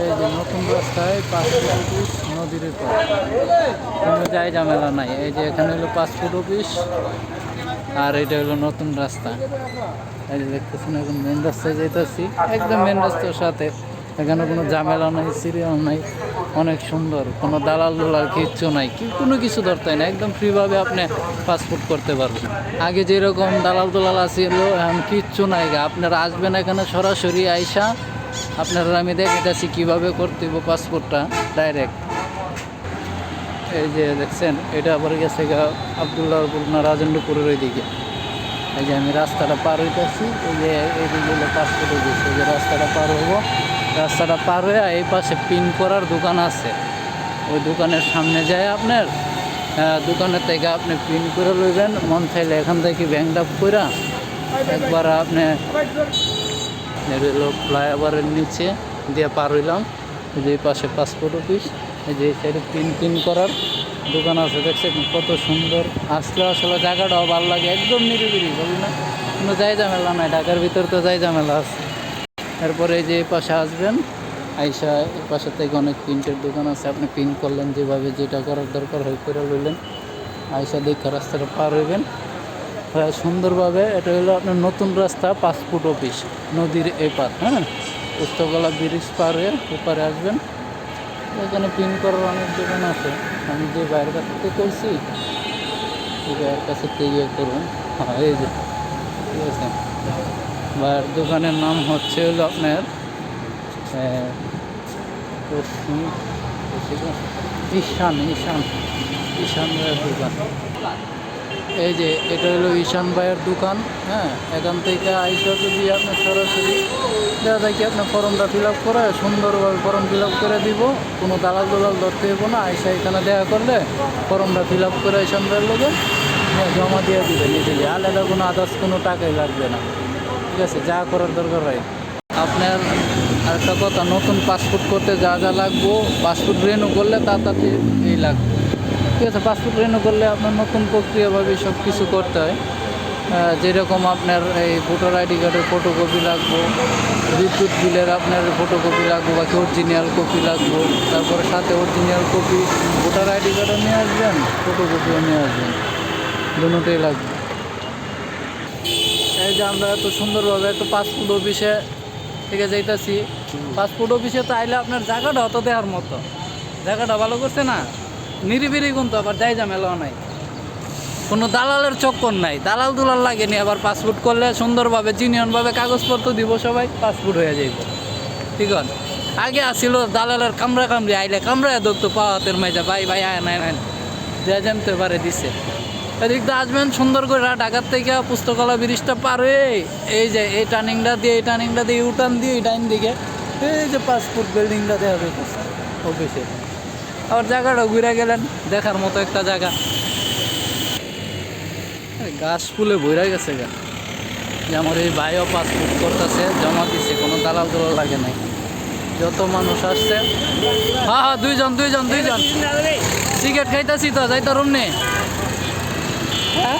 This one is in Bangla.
এই যে নতুন রাস্তায় পাসপোর্ট অফিস নদীর পার, কোনো যাই ঝামেলা নাই। এই যে এখানে হলো পাসপোর্ট অফিস, আর এটা হলো নতুন রাস্তা। এই যে দেখতেছেন এখন মেন রাস্তায় যাইতেছি, একদম মেন রাস্তার সাথে। এখানে কোনো ঝামেলা নাই, সিরিয়াল নাই, অনেক সুন্দর, কোনো দালাল দুলাল কিচ্ছু নাই, কোনো কিছু দরকার নাই, একদম ফ্রিভাবে আপনি পাসপোর্ট করতে পারবেন। আগে যেরকম দালাল দুলাল আছিল এখন কিচ্ছু নাই, আপনারা আসবেন এখানে সরাসরি আইসা আপনারা আমি দেখাইতেছি কীভাবে করতে হইব পাসপোর্টটা ডাইরেক্ট। এই যে দেখছেন এটা আবার গেছে আবদুল্লাহপুর না রাজেন্দ্রপুরের ওইদিকে। এই যে আমি রাস্তাটা পার হইতেছি, এই যে এইদিকে হলো পাসপোর্ট অফিস। এই যে রাস্তাটা পার হবো, রাস্তাটা পার হয়ে এই পাশে পিন করার দোকান আছে, ওই দোকানের সামনে যায় আপনার দোকানের থেকে আপনি পিন করে লইবেন। মন চাইলে এখান থেকে ব্যাংক আপ করে একবার আপনি ফ্লাইওভারের নিচে দিয়ে পার হইলাম। এই যে পাশে পাসপোর্ট অফিস, এই যে সাইডে পিন করার দোকান আছে, দেখছেন কত সুন্দর। আসলে জায়গাটাও ভালো লাগে, একদম নিরিবিলি, বলি না কোনো যাই ঝামেলা নাই। ঢাকার ভিতর তো যাই ঝামেলা আছে। এরপরে এই যে এই পাশে আসবেন, আইসা এই পাশে থেকে অনেক প্রিন্টের দোকান আছে, আপনি পিন করলেন, যেভাবে যেটা করার দরকার হয় করে লইলেন। আইসা দেখে রাস্তাটা পার হইবেন সুন্দরভাবে। এটা হলো আপনার নতুন রাস্তা পাসপোর্ট অফিস নদীর এপার। হ্যাঁ, পুস্তকলা ব্রিজ পার হয়ে এপারে আসবেন। এখানে পিন করার অনেক দোকান আছে, আমি যে ভাইয়ের কাছ থেকে করছি ওই ভাইয়ের কাছে ইয়ে করুন। হ্যাঁ, এই যে ঠিক আছে, ভাইয়ের দোকানের নাম হচ্ছে হলো আপনার ঈশান ঈশান ঈশান ভাইয়ের দোকান। এই যে এটা হলো ঈশান ভাইয়ের দোকান। হ্যাঁ, এখান থেকে আইসা যদি আপনার সরাসরি দেখা যায় কি আপনার ফর্মটা ফিল আপ করে সুন্দরভাবে ফর্ম ফিল আপ করে দিব, কোনো দালাল দোলাল ধরতে হইব না। আইসা এখানে দেখা করলে ফর্মটা ফিল আপ করে ঈশান ভাইয়ের লোকে জমা দিয়ে দিবে নিজেই, আলাদা কোনো আদার্স কোনো টাকাই লাগবে না। ঠিক আছে, যা করার দরকার হয় আপনার। আরেকটা কথা, নতুন পাসপোর্ট করতে যা যা লাগবো, পাসপোর্ট রিনিউ করলে তাড়াতাড়ি এই লাগবে। ঠিক আছে, পাসপোর্ট রিনিউ করলে আপনার নতুন প্রক্রিয়াভাবে সব কিছু করতে হয়। যেরকম আপনার এই ভোটার আইডি কার্ডের ফটোকপি লাগবো, বিদ্যুৎ বিলের আপনার ফটোকপি লাগবো, বাকি অরিজিনাল কপি লাগবো। তারপরে সাথে অরিজিনাল কপি ভোটার আইডি কার্ডও নিয়ে আসবেন, ফটোকপিও নিয়ে আসবেন, দুটোই লাগবে। এই যে আমরা এত সুন্দরভাবে একটু পাসপোর্ট অফিসে থেকে যাইতেছি। পাসপোর্ট অফিসে তো আইলে আপনার জায়গাটা অত দেওয়ার মতো, জায়গাটা ভালো করছে না, নিরিবিলি, কিন্তু আবার যাই ঝামেলাও নাই, কোনো দালালের চক্কর নাই, দালাল দুলাল লাগেনি। আবার পাসপোর্ট করলে সুন্দরভাবে জিনিয়নভাবে কাগজপত্র দিব, সবাই পাসপোর্ট হয়ে যাইব। ঠিক আছে, আগে আসছিল দালালের কামড়া কামড়ি, আইলে কামড়ায় ধরতো পাওয়াতের মাইজা, ভাই ভাই আয় নাই নাই যা জানতে পারে দিছে। এদিক দিয়ে আসবেন সুন্দর করে, ঢাকার থেকে পুস্তকলা ব্রিজটা পার হয়ে এই যে এই টার্নিংটা দিয়ে ইউটার্ন দিয়ে ডাইন দিকে এই যে পাসপোর্ট বিল্ডিংটা দেওয়া হইতেছে অফিসে। আবার জায়গাটা ঘুরে গেলেন, দেখার মতো একটা জায়গা। গাছ ফুলে ভরে গেছে গা, যে আমার এই ভাইও পাসপোর্ট করতেছে, জমা দিচ্ছে, কোনো দালাল দোলাল লাগে নাই। যত মানুষ আসছে, হ্যাঁ দুইজন সিগারেট খাইতেছি তো, যাইতো রুম নে। হ্যাঁ